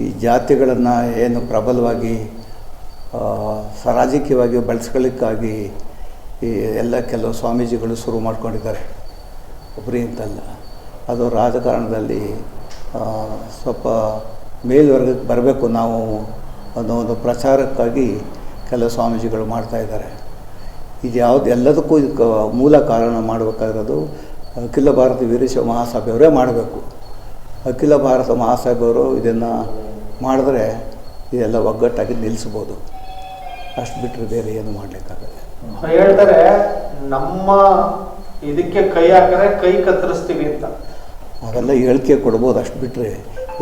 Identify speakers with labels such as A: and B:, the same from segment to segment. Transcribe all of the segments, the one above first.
A: ಈ ಜಾತಿಗಳನ್ನು ಏನು ಪ್ರಬಲವಾಗಿ ರಾಜಕೀಯವಾಗಿ ಬಳಸ್ಕೊಳ್ಳಿಕ್ಕಾಗಿ ಈ ಎಲ್ಲ ಕೆಲವು ಸ್ವಾಮೀಜಿಗಳು ಶುರು ಮಾಡ್ಕೊಂಡಿದ್ದಾರೆ. ಒಬ್ಬರೇ ಅಂತಲ್ಲ, ಅದು ರಾಜಕಾರಣದಲ್ಲಿ ಸ್ವಲ್ಪ ಮೇಲ್ವರ್ಗಕ್ಕೆ ಬರಬೇಕು ನಾವು ಅನ್ನೋ ಒಂದು ಪ್ರಚಾರಕ್ಕಾಗಿ ಕೆಲವು ಸ್ವಾಮೀಜಿಗಳು ಮಾಡ್ತಾಯಿದ್ದಾರೆ. ಇದು ಯಾವುದು ಎಲ್ಲದಕ್ಕೂ ಇದಕ್ಕೆ ಮೂಲ ಕಾರಣ ಮಾಡಬೇಕಾಗಿರೋದು ಅಖಿಲ ಭಾರತ ವೀರಶೈವ ಮಹಾಸಭೆಯವರೇ ಮಾಡಬೇಕು. ಅಖಿಲ ಭಾರತ ಮಹಾಸಭೆಯವರು ಇದನ್ನು ಮಾಡಿದ್ರೆ ಇದೆಲ್ಲ ಒಗ್ಗಟ್ಟಾಗಿ ನಿಲ್ಲಿಸ್ಬೋದು. ಅಷ್ಟು ಬಿಟ್ಟರೆ ಬೇರೆ ಏನು ಮಾಡಲಿಕ್ಕಾಗಲ್ಲ.
B: ಹೇಳ್ತಾರೆ ನಮ್ಮ ಇದಕ್ಕೆ ಕೈ ಹಾಕಿದ್ರೆ ಕೈ ಕತ್ತರಿಸ್ತೀವಿ ಅಂತ.
A: ಅವೆಲ್ಲ ಹೇಳಿಕೆ ಕೊಡ್ಬೋದು. ಅಷ್ಟು ಬಿಟ್ಟರೆ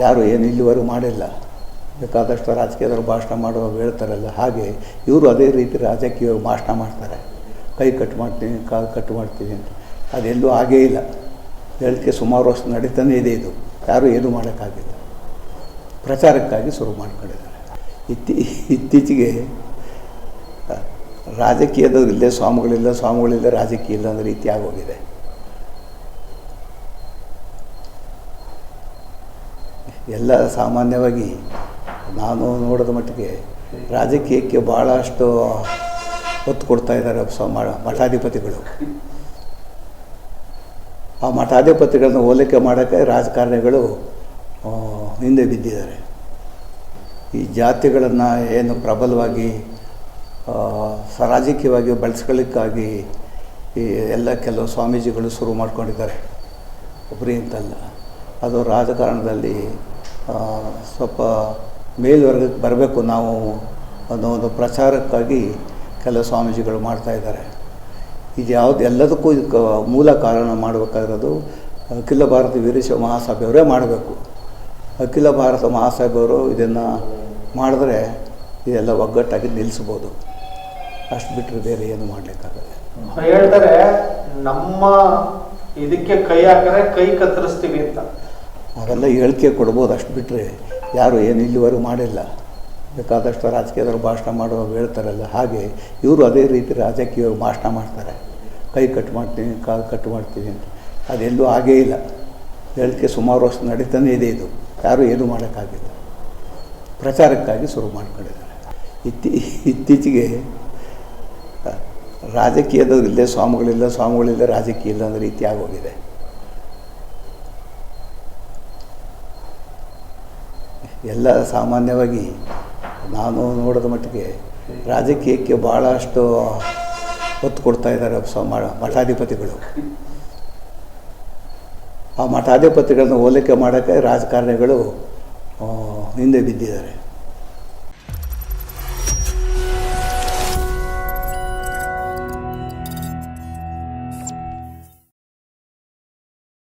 A: ಯಾರು ಏನು ಇಲ್ಲಿವರೆಗೂ ಮಾಡಿಲ್ಲ. ಬೇಕಾದಷ್ಟು ರಾಜಕೀಯದವರು ಭಾಷಣ ಮಾಡುವಾಗ ಹೇಳ್ತಾರಲ್ಲ, ಹಾಗೆ ಇವರು ಅದೇ ರೀತಿ ರಾಜಕೀಯ ಭಾಷಣ ಮಾಡ್ತಾರೆ. ಕೈ ಕಟ್ ಮಾಡ್ತೀನಿ, ಕಾಲು ಕಟ್ ಮಾಡ್ತೀನಿ ಅಂತ. ಅದೆಲ್ಲೂ ಆಗೇ ಇಲ್ಲ. ಹೇಳಿಕೆ ಸುಮಾರು ವರ್ಷ ನಡೀತಾನೇ ಇದೆ. ಇದು ಯಾರೂ ಏನೂ ಮಾಡೋಕ್ಕಾಗಿಲ್ಲ. ಪ್ರಚಾರಕ್ಕಾಗಿ ಶುರು ಮಾಡ್ಕೊಂಡಿದ್ದಾರೆ. ಇತ್ತೀಚೆಗೆ ರಾಜಕೀಯದವ್ರು ಇಲ್ಲೇ ಸ್ವಾಮಿಗಳಿಲ್ಲ ರಾಜಕೀಯ ಇಲ್ಲ ಅನ್ನೋ ರೀತಿ ಆಗೋಗಿದೆ. ಎಲ್ಲ ಸಾಮಾನ್ಯವಾಗಿ ನಾನು ನೋಡಿದ ಮಟ್ಟಿಗೆ ರಾಜಕೀಯಕ್ಕೆ ಭಾಳಷ್ಟು ಒತ್ತು ಕೊಡ್ತಾ ಇದ್ದಾರೆ ಮಠಾಧಿಪತಿಗಳು. ಆ ಮಠಾಧಿಪತಿಗಳನ್ನ ಹೋಲಿಕೆ ಮಾಡೋಕ್ಕೆ ರಾಜಕಾರಣಿಗಳು ಹಿಂದೆ ಬಿದ್ದಿದ್ದಾರೆ. ಈ ಜಾತಿಗಳನ್ನು ಏನು ಪ್ರಬಲವಾಗಿ ರಾಜಕೀಯವಾಗಿ ಬಳಸ್ಕೊಳ್ಳಿಕ್ಕಾಗಿ ಈ ಎಲ್ಲ ಕೆಲವು ಸ್ವಾಮೀಜಿಗಳು ಶುರು ಮಾಡ್ಕೊಂಡಿದ್ದಾರೆ. ಒಬ್ಬರೇ ಅಂತಲ್ಲ, ಅದು ರಾಜಕಾರಣದಲ್ಲಿ ಸ್ವಲ್ಪ ಮೇಲ್ವರ್ಗಕ್ಕೆ ಬರಬೇಕು ನಾವು ಅನ್ನೋ ಒಂದು ಪ್ರಚಾರಕ್ಕಾಗಿ ಕೆಲವು ಸ್ವಾಮೀಜಿಗಳು ಮಾಡ್ತಾಯಿದ್ದಾರೆ. ಇದು ಯಾವುದು ಎಲ್ಲದಕ್ಕೂ ಇದಕ್ಕೆ ಮೂಲ ಕಾರಣ ಮಾಡಬೇಕಾಗಿರೋದು ಅಖಿಲ ಭಾರತ ವೀರಶೈವ ಮಹಾಸಭೆಯವರೇ ಮಾಡಬೇಕು. ಅಖಿಲ ಭಾರತ ಮಹಾಸಭೆಯವರು ಇದನ್ನು ಮಾಡಿದ್ರೆ ಇದೆಲ್ಲ ಒಗ್ಗಟ್ಟಾಗಿ ನಿಲ್ಲಿಸ್ಬೋದು. ಅಷ್ಟು ಬಿಟ್ಟರೆ ಬೇರೆ ಏನು ಮಾಡಲಿಕ್ಕಾಗಲ್ಲ.
B: ಹೇಳ್ತಾರೆ ನಮ್ಮ ಇದಕ್ಕೆ ಕೈ ಹಾಕಿದ್ರೆ ಕೈ ಕತ್ತರಿಸ್ತೀವಿ ಅಂತ.
A: ಅವೆಲ್ಲ ಹೇಳಿಕೆ ಕೊಡ್ಬೋದು. ಅಷ್ಟು ಬಿಟ್ಟರೆ ಯಾರು ಏನು ಇಲ್ಲಿವರೆಗೂ ಮಾಡಿಲ್ಲ. ಬೇಕಾದಷ್ಟು ರಾಜಕೀಯದವರು ಭಾಷಣ ಮಾಡುವಾಗ ಹೇಳ್ತಾರಲ್ಲ, ಹಾಗೆ ಇವರು ಅದೇ ರೀತಿ ರಾಜಕೀಯ ಭಾಷಣ ಮಾಡ್ತಾರೆ. ಕೈ ಕಟ್ ಮಾಡ್ತೀನಿ, ಕಾಲು ಕಟ್ ಮಾಡ್ತೀನಿ ಅಂತ. ಅದೆಲ್ಲೂ ಆಗೇ ಇಲ್ಲ. ಹೇಳಿಕೆ ಸುಮಾರು ವರ್ಷ ನಡೀತಾನೇ ಇದೆ. ಇದು ಯಾರೂ ಏನೂ ಮಾಡೋಕ್ಕಾಗಿಲ್ಲ. ಪ್ರಚಾರಕ್ಕಾಗಿ ಶುರು ಮಾಡ್ಕೊಂಡಿದ್ದಾರೆ. ಇತ್ತೀಚೆಗೆ ರಾಜಕೀಯದವ್ರು ಇಲ್ಲೇ ಸ್ವಾಮಿಗಳಿಲ್ಲ ರಾಜಕೀಯ ಇಲ್ಲ ಅನ್ನೋ ರೀತಿ ಆಗೋಗಿದೆ. ಎಲ್ಲ ಸಾಮಾನ್ಯವಾಗಿ ನಾನು ನೋಡಿದ ಮಟ್ಟಿಗೆ ರಾಜಕೀಯಕ್ಕೆ ಭಾಳಷ್ಟು ಒತ್ತು ಕೊಡ್ತಾ ಇದ್ದಾರೆ ಮಠಾಧಿಪತಿಗಳು. ಆ ಮಠಾಧಿಪತಿಗಳನ್ನ ಹೋಲಿಕೆ ಮಾಡೋಕ್ಕೆ ರಾಜಕಾರಣಿಗಳು ಹಿಂದೆ ಬಿದ್ದಿದ್ದಾರೆ.